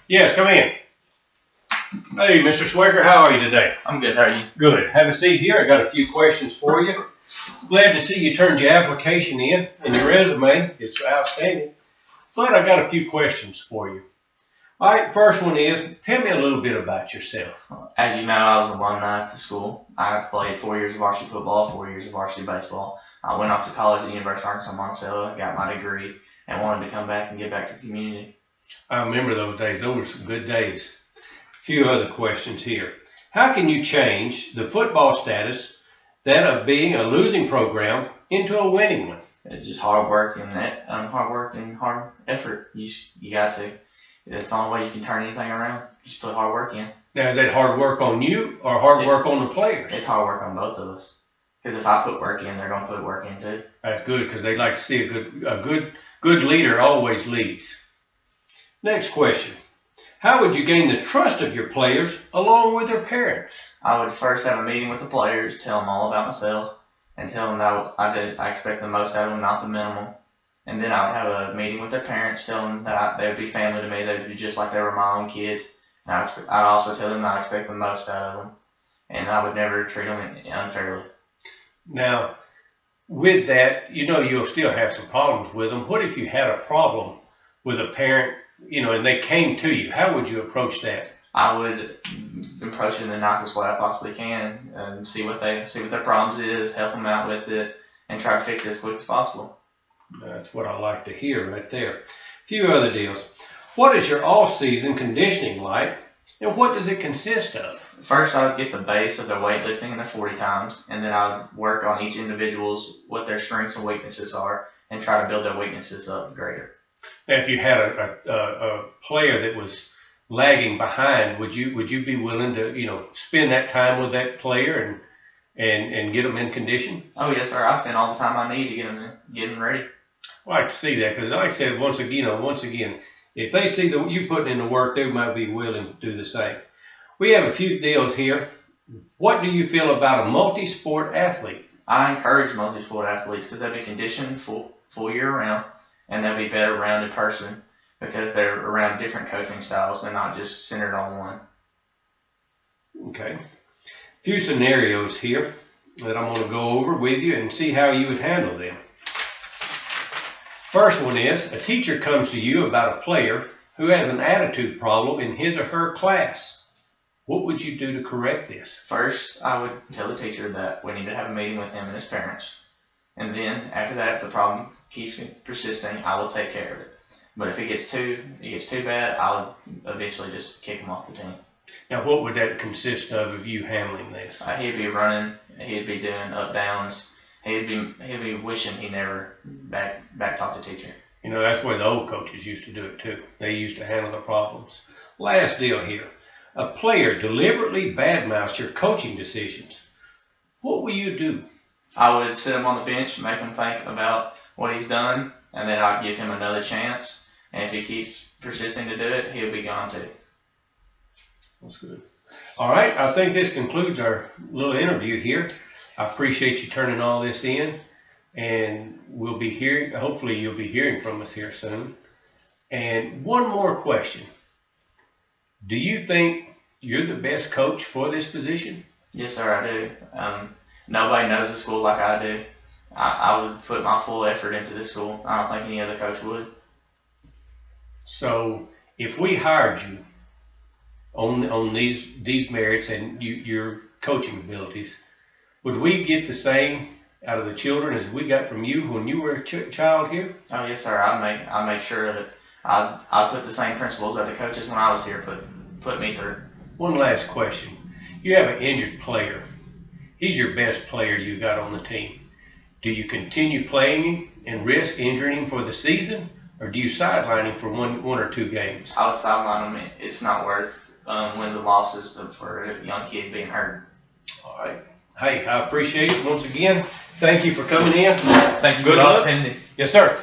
Yes, come in. Hey, Mr. Swecker, how are you today? I'm good. How are you? Good. Have a seat here. I got a few questions for you. Glad to see you turned your application in and your resume. It's outstanding. But I got a few questions for you. All right, first one is, tell me a little bit about yourself. As you know, I was an alumni at the school. I played 4 years of varsity football, 4 years of varsity baseball. I went off to college at the University of Arkansas Monticello, got my degree, and wanted to come back and give back to the community. I remember those days. Those were some good days. A few other questions here. How can you change the football status, that of being a losing program, into a winning one? It's just hard work and hard effort. You got to. That's the only way you can turn anything around. Just put hard work in. Now, is that hard work on you or hard work on the players? It's hard work on both of us. Because if I put work in, they're going to put work in too. That's good, because they like to see a good leader always leads. Next question. How would you gain the trust of your players along with their parents? I would first have a meeting with the players, tell them all about myself, and tell them that I expect the most out of them, not the minimum. And then I would have a meeting with their parents, tell them that they would be family to me, they would be just like they were my own kids. And I'd also tell them that I expect the most out of them, and I would never treat them unfairly. Now, with that, you'll still have some problems with them. What if you had a problem with a parent, and they came to you? How would you approach that? I would approach it in the nicest way I possibly can, and see what their problems is, help them out with it, and try to fix it as quick as possible. That's what I like to hear right there. A few other deals. What is your off-season conditioning like, and what does it consist of? First, I would get the base of their weightlifting and their 40 times, and then I would work on each individual's, what their strengths and weaknesses are, and try to build their weaknesses up greater. Now, if you had a player that was lagging behind, would you be willing to spend that time with that player and get them in condition? Oh yes, sir. I spend all the time I need to get them ready. Well, I like to see that, because like I said, once again, if they see that you putting in the work, they might be willing to do the same. We have a few deals here. What do you feel about a multi-sport athlete? I encourage multi-sport athletes because they'll be conditioned full year round, and they'll be better rounded person because they're around different coaching styles and not just centered on one. Okay. A few scenarios here that I'm going to go over with you and see how you would handle them. First one is, a teacher comes to you about a player who has an attitude problem in his or her class. What would you do to correct this? First, I would tell the teacher that we need to have a meeting with him and his parents. And then, after that, if the problem keeps persisting, I will take care of it. But if it gets too bad, I'll eventually just kick him off the team. Now, what would that consist of you handling this? He'd be running. He'd be doing up downs. He'd be wishing he never back talked the teacher. That's the way the old coaches used to do it too. They used to handle the problems. Last deal here. A player deliberately badmouths your coaching decisions. What will you do? I would sit him on the bench, make him think about what he's done, and then I'd give him another chance. And if he keeps persisting to do it, he'll be gone too. That's good. All right, I think this concludes our little interview here. I appreciate you turning all this in, and we'll be hearing, hopefully you'll be hearing from us here soon. And one more question. Do you think you're the best coach for this position? Yes, sir, I do. Nobody knows the school like I do. I would put my full effort into this school. I don't think any other coach would. So if we hired you on these merits and your coaching abilities, would we get the same out of the children as we got from you when you were a child here? Oh yes, sir. I make sure that I put the same principles that the coaches when I was here put me through. One last question. You have an injured player. He's your best player you got on the team. Do you continue playing him and risk injuring him for the season, or do you sideline him for one or two games? I would sideline him. It's not worth wins and losses for a young kid being hurt. All right. Hey, I appreciate it once again. Thank you for coming in. Thank you for the opportunity. Yes, sir.